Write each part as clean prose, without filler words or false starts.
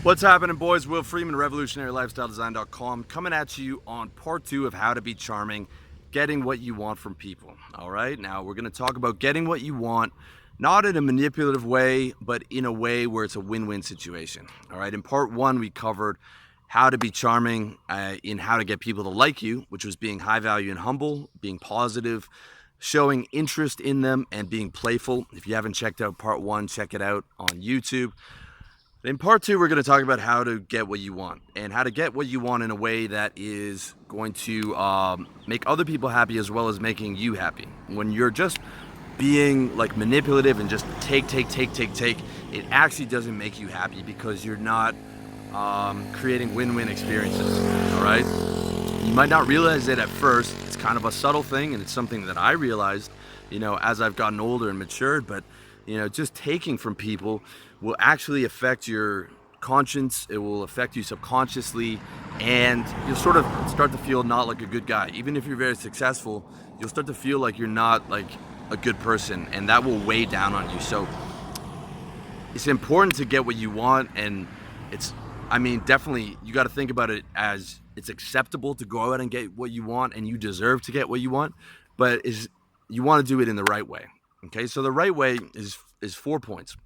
What's happening, boys? Will Freeman, RevolutionaryLifestyleDesign.com, coming at you on part 2 of how to be charming, getting what you want from people. All right, now we're going to talk about getting what you want, not in a manipulative way, but in a way where it's a win-win situation. All right, in part 1, we covered how to be charming in how to get people to like you, which was being high value and humble, being positive, showing interest in them, and being playful. If you haven't checked out part 1, check it out on YouTube. In part 2, we're going to talk about how to get what you want and how to get what you want in a way that is going to make other people happy as well as making you happy. When you're just being like manipulative and just take, it actually doesn't make you happy because you're not creating win-win experiences, all right? You might not realize it at first. It's kind of a subtle thing, and it's something that I realized, as I've gotten older and matured, but just taking from people will actually affect your conscience. It will affect you subconsciously, and you'll sort of start to feel not like a good guy. Even if you're very successful, you'll start to feel like you're not like a good person, and that will weigh down on you. So it's important to get what you want, and definitely you got to think about it as it's acceptable to go out and get what you want, and you deserve to get what you want, but you want to do it in the right way. Okay, so the right way is 4 points.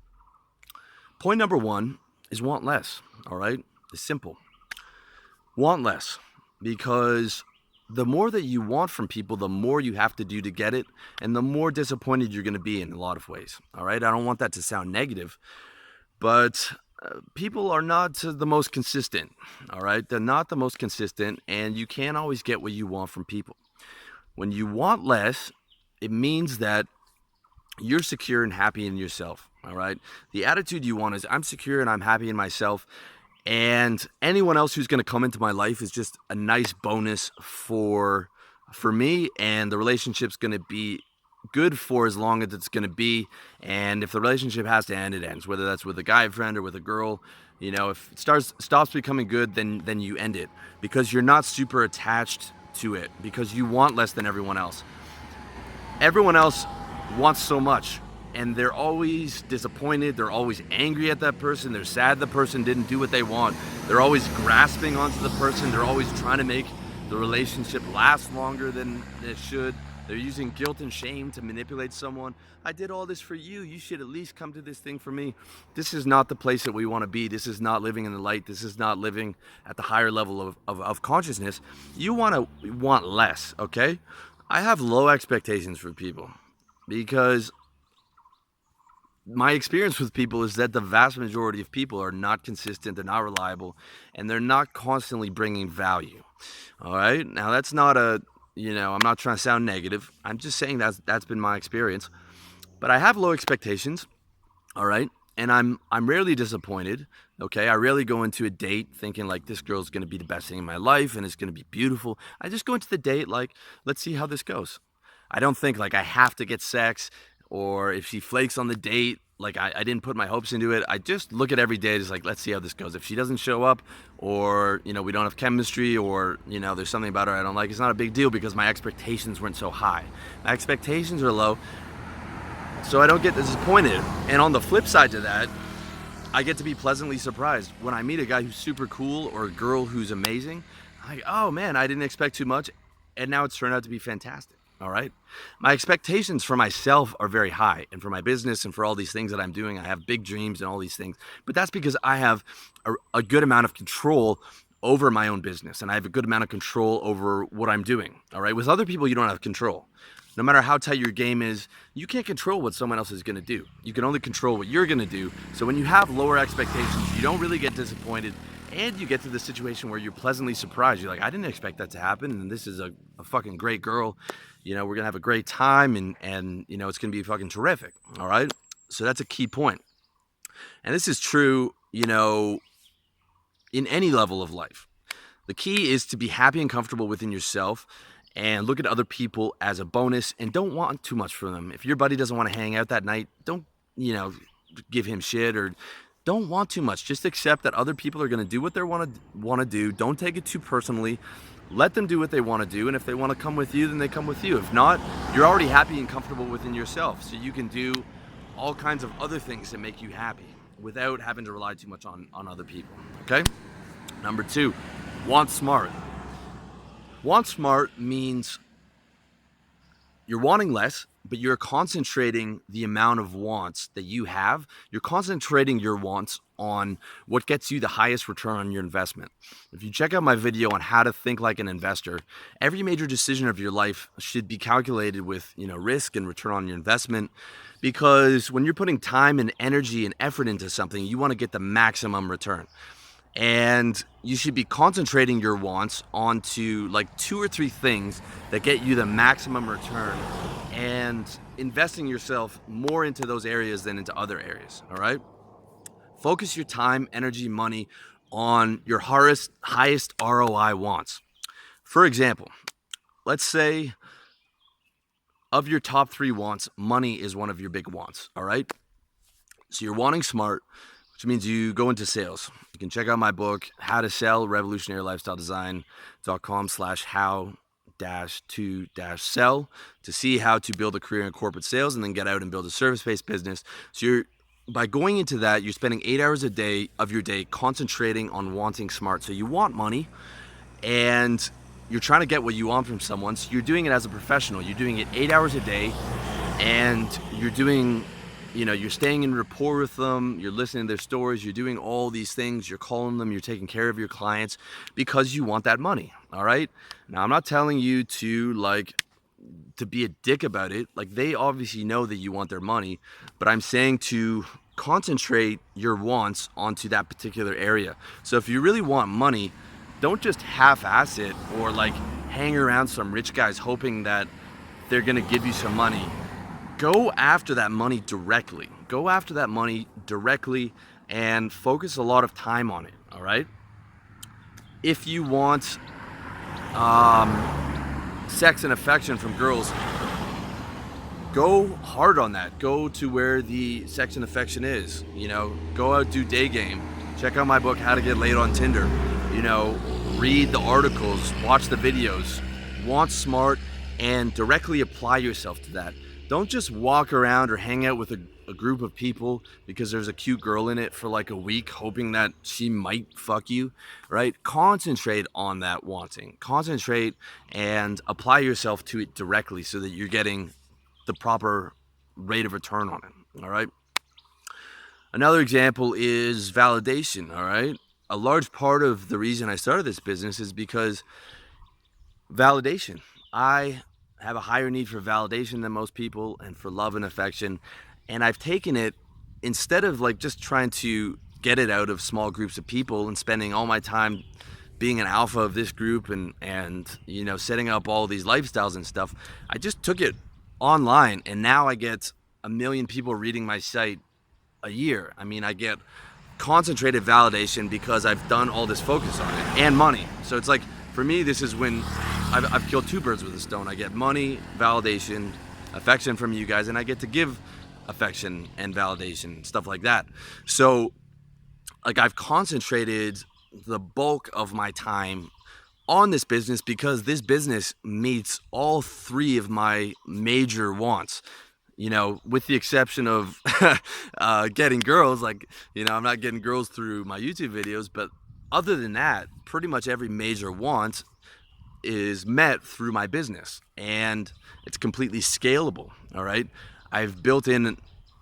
Point number 1 is want less, all right? It's simple. Want less, because the more that you want from people, the more you have to do to get it, and the more disappointed you're going to be in a lot of ways, all right? I don't want that to sound negative, but people are not the most consistent, all right? They're not the most consistent, and you can't always get what you want from people. When you want less, it means that you're secure and happy in yourself, all right? The attitude you want is I'm secure and I'm happy in myself, and anyone else who's going to come into my life is just a nice bonus for me, and the relationship's going to be good for as long as it's going to be. And if the relationship has to end, it ends, whether that's with a guy friend or with a girl. If it stops becoming good, then you end it, because you're not super attached to it, because you want less than everyone else. Everyone else wants so much, and they're always disappointed, they're always angry at that person, they're sad the person didn't do what they want, they're always grasping onto the person, they're always trying to make the relationship last longer than it should, they're using guilt and shame to manipulate someone. I did all this for you, you should at least come to this thing for me. This is not the place that we want to be. This is not living in the light. This is not living at the higher level of consciousness. You want less, okay? I have low expectations for people, because my experience with people is that the vast majority of people are not consistent, they're not reliable, and they're not constantly bringing value. All right? Now, that's not I'm not trying to sound negative. I'm just saying that's been my experience. But I have low expectations, all right? And I'm rarely disappointed, okay? I rarely go into a date thinking like this girl's going to be the best thing in my life and it's going to be beautiful. I just go into the date like, let's see how this goes. I don't think like I have to get sex, or if she flakes on the date, like I didn't put my hopes into it. I just look at every date as like, let's see how this goes. If she doesn't show up, or we don't have chemistry, or there's something about her I don't like, it's not a big deal, because my expectations weren't so high. My expectations are low, so I don't get disappointed. And on the flip side to that, I get to be pleasantly surprised when I meet a guy who's super cool or a girl who's amazing. I'm like, oh man, I didn't expect too much, and now it's turned out to be fantastic. All right. My expectations for myself are very high, and for my business and for all these things that I'm doing. I have big dreams and all these things, but that's because I have a good amount of control over my own business, and I have a good amount of control over what I'm doing. All right. With other people, you don't have control. No matter how tight your game is, you can't control what someone else is going to do. You can only control what you're going to do. So when you have lower expectations, you don't really get disappointed, and you get to the situation where you're pleasantly surprised. You're like, I didn't expect that to happen, and this is a fucking great girl. We're going to have a great time, and it's going to be fucking terrific, all right? So that's a key point. And this is true, in any level of life. The key is to be happy and comfortable within yourself, and look at other people as a bonus, and don't want too much from them. If your buddy doesn't want to hang out that night, don't, give him shit, or don't want too much. Just accept that other people are going to do what they want to do. Don't take it too personally. Let them do what they want to do, and if they want to come with you, then they come with you. If not, you're already happy and comfortable within yourself, so you can do all kinds of other things that make you happy. without having to rely too much on other people. Okay. Number 2, want smart. Want smart means you're wanting less, but you're concentrating the amount of wants that you have. You're concentrating your wants on what gets you the highest return on your investment. If you check out my video on how to think like an investor, every major decision of your life should be calculated with, risk and return on your investment, because when you're putting time and energy and effort into something, you want to get the maximum return. And you should be concentrating your wants onto like 2 or 3 things that get you the maximum return, and investing yourself more into those areas than into other areas. All right. Focus your time, energy, money on your highest ROI wants. For example, let's say of your top 3 wants, money is one of your big wants. All right. So you're wanting smart, which means you go into sales. You can check out my book, How to Sell, revolutionarylifestyledesign.com/how-to-sell to see how to build a career in corporate sales and then get out and build a service-based business. So by going into that, you're spending 8 hours a day of your day concentrating on wanting smart. So you want money and you're trying to get what you want from someone. So you're doing it as a professional. You're doing it 8 hours a day, and you're doing you're staying in rapport with them, you're listening to their stories, you're doing all these things, you're calling them, you're taking care of your clients because you want that money. All right. Now, I'm not telling you to be a dick about it. Like, they obviously know that you want their money, but I'm saying to concentrate your wants onto that particular area. So if you really want money, don't just half-ass it or hang around some rich guys hoping that they're going to give you some money. Go after that money directly. Go after that money directly and focus a lot of time on it. All right. If you want sex and affection from girls, go hard on that. Go to where the sex and affection is. Go out, do day game. Check out my book, How to Get Laid on Tinder. Read the articles, watch the videos, want smart, and directly apply yourself to that. Don't just walk around or hang out with a group of people because there's a cute girl in it for a week, hoping that she might fuck you, right? Concentrate on that wanting. Concentrate and apply yourself to it directly so that you're getting the proper rate of return on it, all right? Another example is validation, all right? A large part of the reason I started this business is because validation. I have a higher need for validation than most people and for love and affection. And I've taken it, instead of just trying to get it out of small groups of people and spending all my time being an alpha of this group and setting up all these lifestyles and stuff, I just took it online, and now I get 1 million people reading my site a year. I mean, I get concentrated validation because I've done all this focus on it, and money. So it's for me, this is when I've killed 2 birds with a stone. I get money, validation, affection from you guys, and I get to give affection and validation, stuff like that. So I've concentrated the bulk of my time on this business because this business meets all 3 of my major wants. With the exception of getting girls, I'm not getting girls through my YouTube videos, but other than that, pretty much every major want is met through my business, and it's completely scalable. All right. I've built in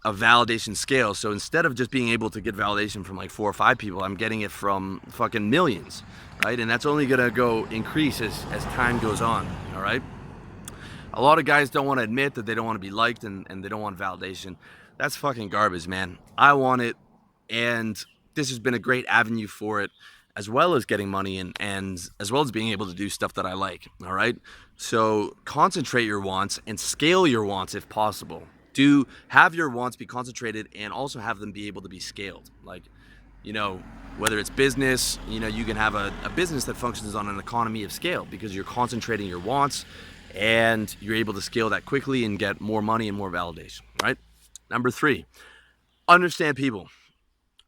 a validation scale. So instead of just being able to get validation from 4 or 5 people, I'm getting it from fucking millions. Right. And that's only going to increase as time goes on. All right. A lot of guys don't want to admit that they don't want to be liked and they don't want validation. That's fucking garbage, man. I want it, and this has been a great avenue for it, as well as getting money and as well as being able to do stuff that I like. All right. So concentrate your wants and scale your wants if possible. Do have your wants be concentrated and also have them be able to be scaled. Whether it's business, you can have a business that functions on an economy of scale because you're concentrating your wants and you're able to scale that quickly and get more money and more validation, right? Number 3, understand people.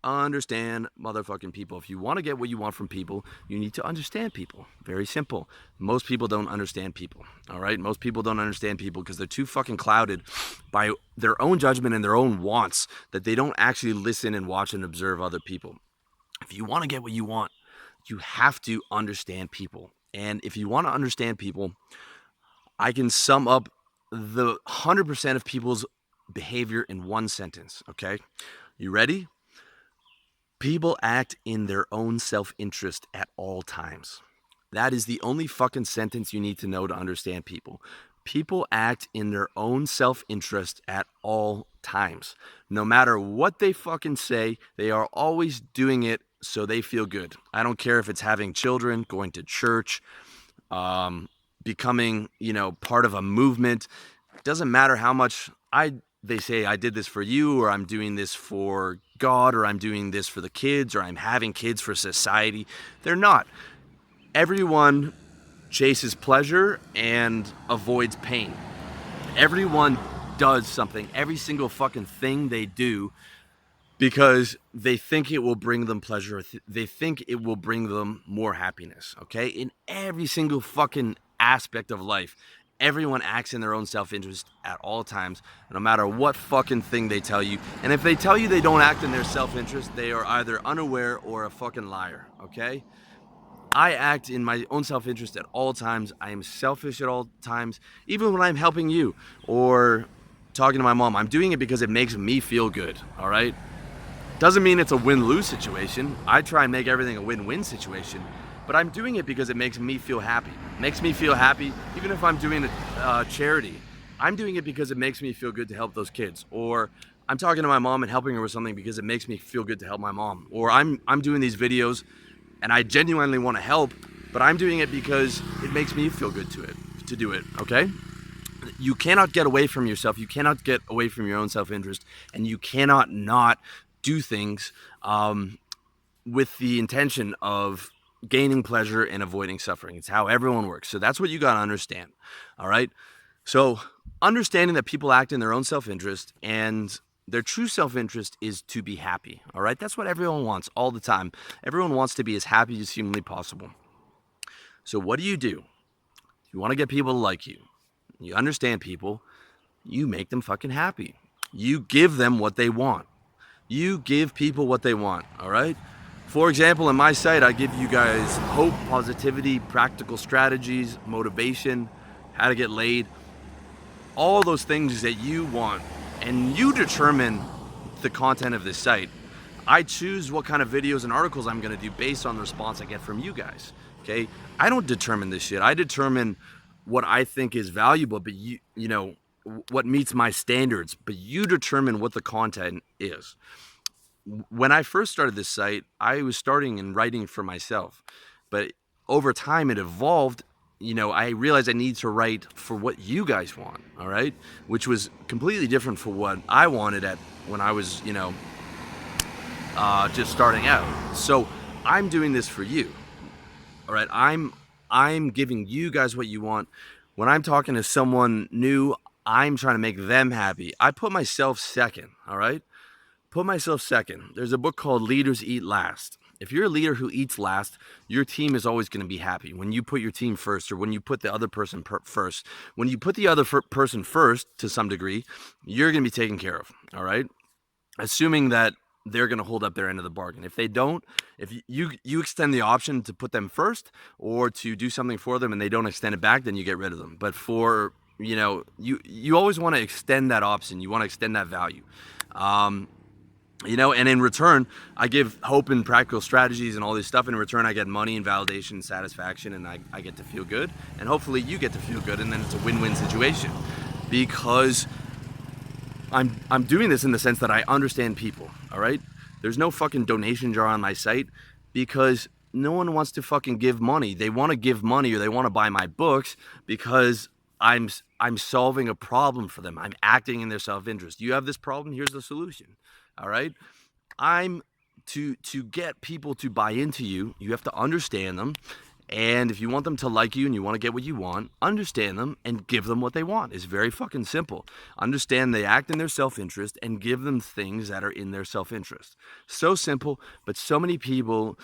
Understand motherfucking people. If you want to get what you want from people, you need to understand people. Very simple. Most people don't understand people. All right? Most people don't understand people because they're too fucking clouded by their own judgment and their own wants that they don't actually listen and watch and observe other people. If you want to get what you want, you have to understand people. And if you want to understand people, I can sum up the 100% of people's behavior in one sentence, okay? You ready? People act in their own self-interest at all times. That is the only fucking sentence you need to know to understand people. People act in their own self-interest at all times. No matter what they fucking say, they are always doing it so they feel good. I don't care if it's having children, going to church, becoming, part of a movement. It doesn't matter how much they say I did this for you, or I'm doing this for God, or I'm doing this for the kids, or I'm having kids for society. They're not. Everyone chases pleasure and avoids pain. Everyone does something, every single fucking thing they do, because they think it will bring them pleasure. They think it will bring them more happiness, okay? In every single fucking aspect of life, everyone acts in their own self-interest at all times, no matter what fucking thing they tell you. And if they tell you they don't act in their self-interest, they are either unaware or a fucking liar, okay? I act in my own self-interest at all times. I am selfish at all times, even when I'm helping you or talking to my mom. I'm doing it because it makes me feel good, all right? Doesn't mean it's a win-lose situation. I try and make everything a win-win situation, but I'm doing it because it makes me feel happy. It makes me feel happy, even if I'm doing a charity. I'm doing it because it makes me feel good to help those kids. Or I'm talking to my mom and helping her with something because it makes me feel good to help my mom. Or I'm doing these videos and I genuinely want to help, but I'm doing it because it makes me feel good to do it, okay? You cannot get away from yourself. You cannot get away from your own self-interest, and you cannot not do things with the intention of gaining pleasure and avoiding suffering. It's how everyone works. So that's what you got to understand. All right. So understanding that people act in their own self-interest, and their true self-interest is to be happy. All right. That's what everyone wants all the time. Everyone wants to be as happy as humanly possible. So what do? You want to get people to like you. You understand people. You make them fucking happy. You give them what they want. You give people what they want, all right? For example, in my site, I give you guys hope, positivity, practical strategies, motivation, how to get laid, all those things that you want, and you determine the content of this site. I choose what kind of videos and articles I'm gonna do based on the response I get from you guys, okay? I don't determine this shit. I determine what I think is valuable, but what meets my standards, but you determine what the content is. When I first started this site, I was starting and writing for myself, but over time it evolved. I realized I need to write for what you guys want, all right? Which was completely different for what I wanted when I was, just starting out. So I'm doing this for you, all right? I'm giving you guys what you want. When I'm talking to someone new, I'm trying to make them happy. I put myself second, all right? Put myself second. There's a book called Leaders Eat Last. If you're a leader who eats last, your team is always going to be happy. When you put your team first, or when you put the other person first, when you put the other person first to some degree, you're going to be taken care of, all right? Assuming that they're going to hold up their end of the bargain. If they don't, if you extend the option to put them first or to do something for them and they don't extend it back, then you get rid of them. But for, you always want to extend that option. You want to extend that value. And in return, I give hope and practical strategies and all this stuff. In return, I get money and validation and satisfaction, and I get to feel good. And hopefully you get to feel good, and then it's a win-win situation. Because I'm doing this in the sense that I understand people, all right? There's no fucking donation jar on my site because no one wants to fucking give money. They want to give money or they want to buy my books because I'm solving a problem for them. I'm acting in their self-interest. You have this problem, here's the solution. All right? To get people to buy into you, you have to understand them And if you want them to like you and you want to get what you want, understand them and give them what they want. It's very fucking simple. Understand they act in their self-interest and give them things that are in their self-interest. So simple, but so many people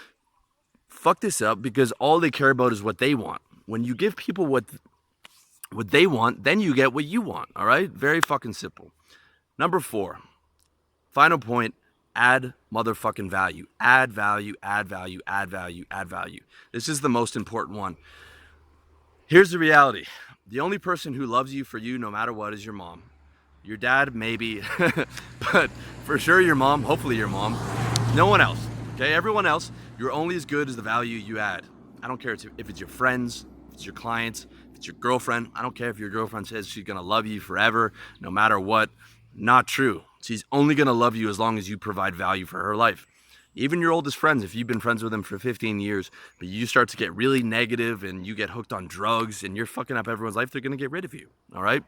fuck this up because all they care about is what they want. When you give people what they want, then you get what you want, all right? Very fucking simple. Number 4, final point, add motherfucking value. Add value, add value, add value, add value. This is the most important one. Here's the reality. The only person who loves you for you no matter what is your mom. Your dad, maybe, but for sure your mom, hopefully your mom. No one else, okay? Everyone else, you're only as good as the value you add. I don't care if it's your friends, if it's your clients, if it's your girlfriend. I don't care if your girlfriend says she's gonna love you forever, no matter what. Not true. She's only gonna love you as long as you provide value for her life. Even your oldest friends, if you've been friends with them for 15 years, but you start to get really negative and you get hooked on drugs and you're fucking up everyone's life, they're gonna get rid of you, all right?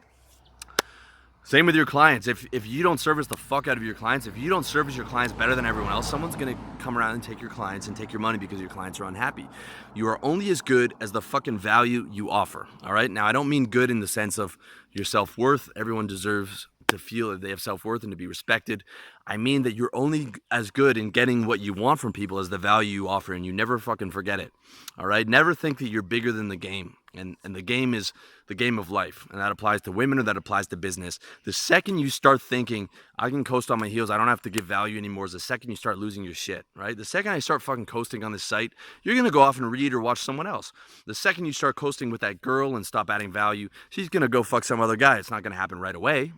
Same with your clients. If you don't service the fuck out of your clients, if you don't service your clients better than everyone else, someone's gonna come around and take your clients and take your money because your clients are unhappy. You are only as good as the fucking value you offer, all right? Now, I don't mean good in the sense of your self-worth. Everyone deserves to feel that they have self-worth and to be respected. I mean that you're only as good in getting what you want from people as the value you offer, and you never fucking forget it, all right? Never think that you're bigger than the game, and the game is the game of life, and that applies to women or that applies to business. The second you start thinking, I can coast on my heels, I don't have to give value anymore, is the second you start losing your shit, right? The second I start fucking coasting on this site, you're gonna go off and read or watch someone else. The second you start coasting with that girl and stop adding value, she's gonna go fuck some other guy. It's not gonna happen right away.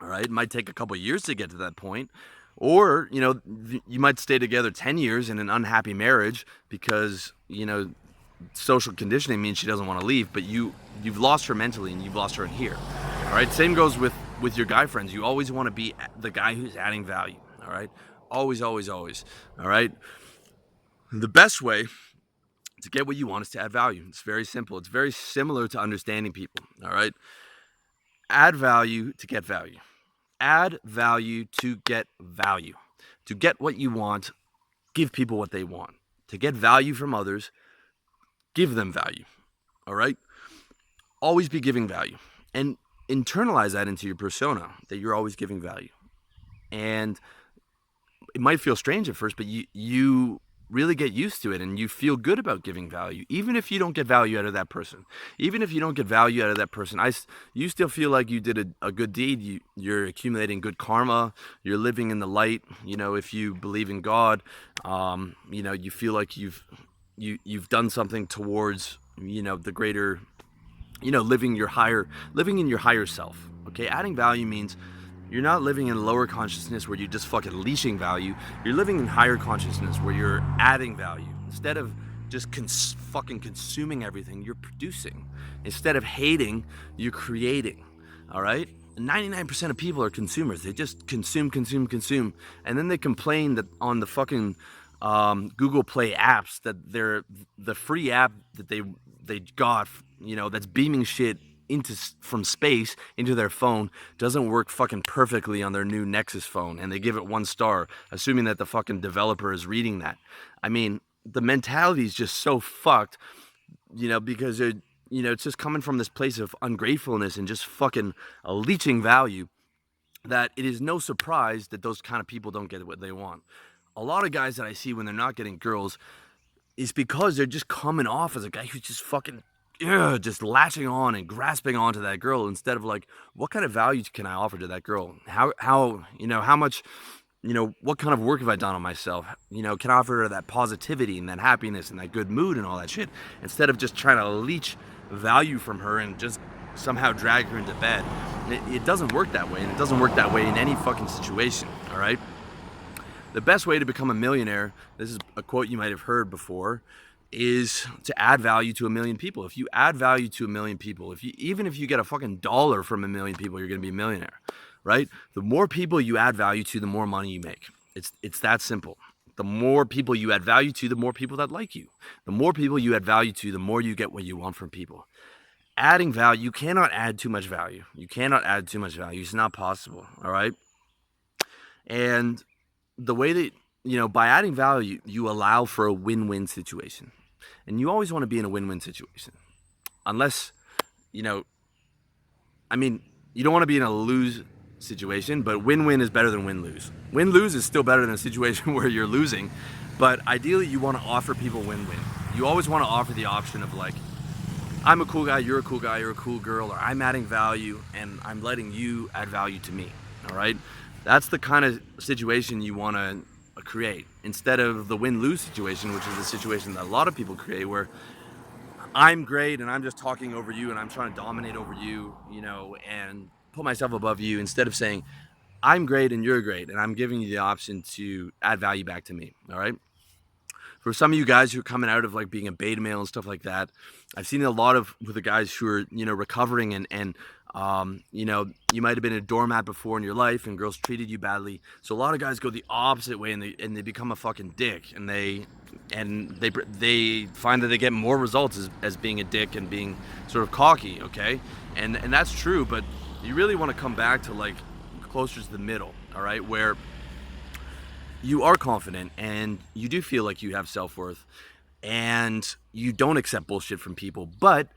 All right, it might take a couple years to get to that point. Or, you might stay together 10 years in an unhappy marriage because, social conditioning means she doesn't want to leave, but you've lost her mentally and you've lost her in here. All right, same goes with your guy friends. You always want to be the guy who's adding value. All right, always, always, always. All right, the best way to get what you want is to add value. It's very simple. It's very similar to understanding people. All right, add value to get value. Add value to get value. To get what you want, give people what they want. To get value from others, give them value. All right? Always be giving value. And internalize that into your persona, that you're always giving value. And it might feel strange at first, but you really get used to it and you feel good about giving value, even if you don't get value out of that person. Even if you don't get value out of that person, you still feel like you did a good deed. You're accumulating good karma. You're living in the light. If you believe in God, you feel like you've done something towards the greater, living in your higher self. Okay, adding value means you're not living in lower consciousness where you're just fucking leashing value. You're living in higher consciousness where you're adding value. Instead of just fucking consuming everything, you're producing. Instead of hating, you're creating. All right? 99% of people are consumers. They just consume, and then they complain that on the fucking Google Play apps that the free app that they got, that's beaming shit from space into their phone doesn't work fucking perfectly on their new Nexus phone, and they give it 1 star, assuming that the fucking developer is reading that. I mean, the mentality is just so fucked, because it's just coming from this place of ungratefulness and just fucking leeching value, that it is no surprise that those kind of people don't get what they want. A lot of guys that I see when they're not getting girls is because they're just coming off as a guy who's just fucking just latching on and grasping onto that girl, instead of like, what kind of value can I offer to that girl? How much, what kind of work have I done on myself? Can I offer her that positivity and that happiness and that good mood and all that shit, instead of just trying to leech value from her and just somehow drag her into bed. It doesn't work that way, and it doesn't work that way in any fucking situation, all right? The best way to become a millionaire, this is a quote you might have heard before, is to add value to 1 million people. If you add value to 1 million people, even if you get a fucking dollar from 1 million people, you're gonna be a millionaire, right? The more people you add value to, the more money you make. It's that simple. The more people you add value to, the more people that like you. The more people you add value to, the more you get what you want from people. Adding value, you cannot add too much value. You cannot add too much value. It's not possible, all right? And the way that, by adding value, you allow for a win-win situation. And you always want to be in a win-win situation. Unless, you know, I mean, you don't want to be in a lose situation, but win-win is better than win-lose. Win-lose is still better than a situation where you're losing, but ideally you want to offer people win-win. You always want to offer the option of like, I'm a cool guy, you're a cool guy, you're a cool girl, or I'm adding value and I'm letting you add value to me, all right? That's the kind of situation you want to create, instead of the win-lose situation, which is the situation that a lot of people create, where I'm great and I'm just talking over you and I'm trying to dominate over you, you know, and put myself above you, instead of saying, I'm great and you're great and I'm giving you the option to add value back to me, all right? For some of you guys who are coming out of like being a beta male and stuff like that, I've seen a lot of with the guys who are, you know, recovering and you know, you might have been a doormat before in your life and girls treated you badly. So a lot of guys go the opposite way and they become a fucking dick, and they find that they get more results as being a dick and being sort of cocky, okay? And that's true, but you really want to come back to like closer to the middle, all right, where you are confident and you do feel like you have self-worth and you don't accept bullshit from people, but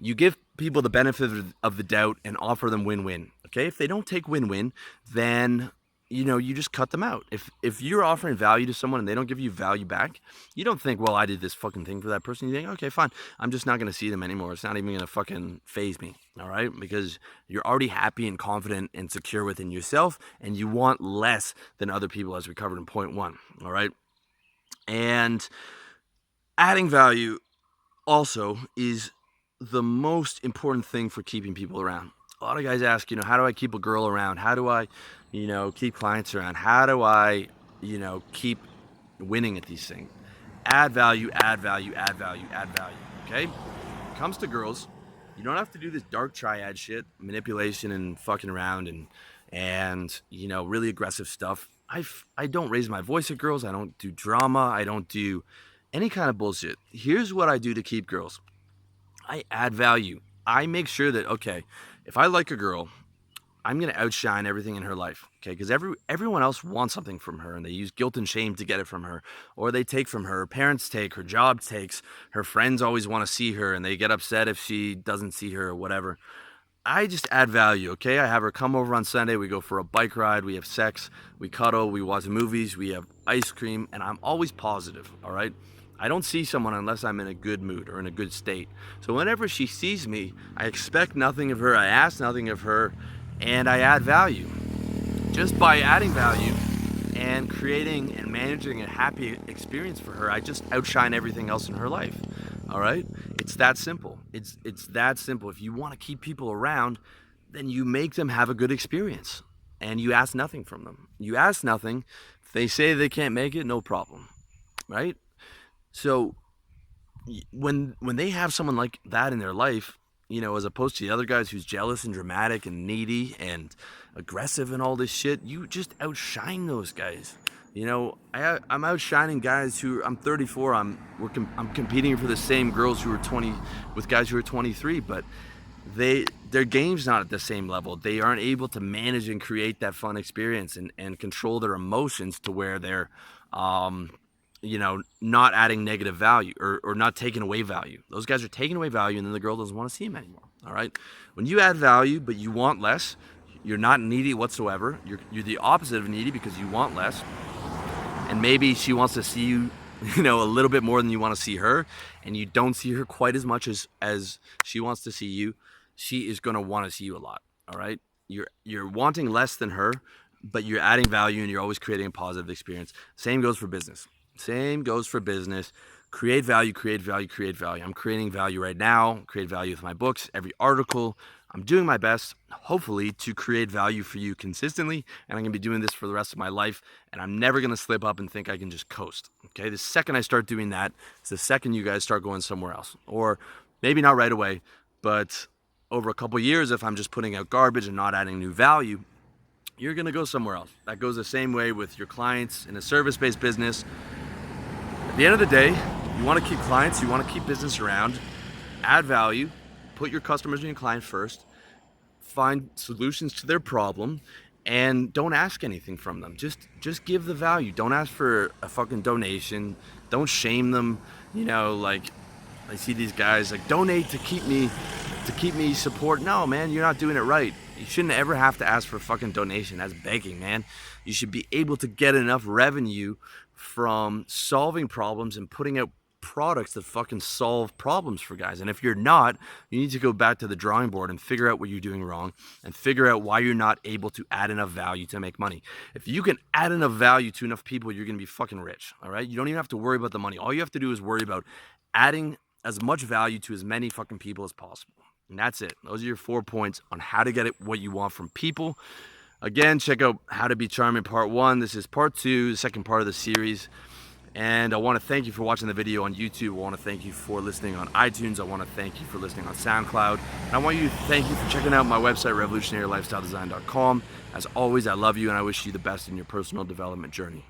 you give people the benefit of the doubt and offer them win-win, okay? If they don't take win-win, then, you know, you just cut them out. If you're offering value to someone and they don't give you value back, you don't think, well, I did this fucking thing for that person. You think, okay, fine, I'm just not going to see them anymore. It's not even going to fucking faze me, all right? Because you're already happy and confident and secure within yourself, and you want less than other people, as we covered in point 1, all right? And adding value also is the most important thing for keeping people around. A lot of guys ask, you know, how do I keep a girl around? How do I, you know, keep clients around? How do I, you know, keep winning at these things? Add value, add value, add value, add value, okay? When it comes to girls, you don't have to do this dark triad shit, manipulation and fucking around and you know, really aggressive stuff. I don't raise my voice at girls. I don't do drama. I don't do any kind of bullshit. Here's what I do to keep girls. I add value. I make sure that, okay, if I like a girl, I'm going to outshine everything in her life, okay? Because everyone else wants something from her, and they use guilt and shame to get it from her, or they take from her. Her parents take, her job takes, her friends always want to see her, and they get upset if she doesn't see her or whatever. I just add value, okay? I have her come over on Sunday. We go for a bike ride. We have sex. We cuddle. We watch movies. We have ice cream, and I'm always positive, all right? I don't see someone unless I'm in a good mood or in a good state. So whenever she sees me, I expect nothing of her, I ask nothing of her, and I add value. Just by adding value and creating and managing a happy experience for her, I just outshine everything else in her life. All right? It's that simple. It's that simple. If you want to keep people around, then you make them have a good experience. And you ask nothing from them. You ask nothing. If they say they can't make it, no problem. Right? So when they have someone like that in their life, you know, as opposed to the other guys who's jealous and dramatic and needy and aggressive and all this shit, you just outshine those guys. You know, I'm outshining guys who, I'm 34, I'm competing for the same girls who are 20 with guys who are 23, but their game's not at the same level. They aren't able to manage and create that fun experience and control their emotions to where they're you know, not adding negative value or not taking away value. Those guys are taking away value, and then the girl doesn't want to see him anymore. All right. When you add value, but you want less, you're not needy whatsoever. You're the opposite of needy because you want less. And maybe she wants to see you, you know, a little bit more than you want to see her, and you don't see her quite as much as she wants to see you. She is going to want to see you a lot. All right. You're wanting less than her, but you're adding value and you're always creating a positive experience. Same goes for business. Same goes for business. Create value, create value, create value. I'm creating value right now, create value with my books, every article. I'm doing my best, hopefully, to create value for you consistently, and I'm going to be doing this for the rest of my life, and I'm never going to slip up and think I can just coast, okay? The second I start doing that is the second you guys start going somewhere else, or maybe not right away, but over a couple years, if I'm just putting out garbage and not adding new value, you're going to go somewhere else. That goes the same way with your clients in a service-based business. At the end of the day, you want to keep clients, you want to keep business around, add value, put your customers and your client first, find solutions to their problem, and don't ask anything from them. Just give the value. Don't ask for a fucking donation. Don't shame them. You know, like I see these guys like donate to keep me support. No, man, you're not doing it right. You shouldn't ever have to ask for a fucking donation. That's begging, man. You should be able to get enough revenue from solving problems and putting out products that fucking solve problems for guys. And if you're not, you need to go back to the drawing board and figure out what you're doing wrong and figure out why you're not able to add enough value to make money. If you can add enough value to enough people, you're gonna be fucking rich. All right, you don't even have to worry about the money. All you have to do is worry about adding as much value to as many fucking people as possible. And that's it. Those are your 4 points on how to get it what you want from people. Again, check out How to Be Charming Part 1. This is Part 2, the second part of the series. And I want to thank you for watching the video on YouTube. I want to thank you for listening on iTunes. I want to thank you for listening on SoundCloud. And I want you to thank you for checking out my website, revolutionarylifestyledesign.com. As always, I love you and I wish you the best in your personal development journey.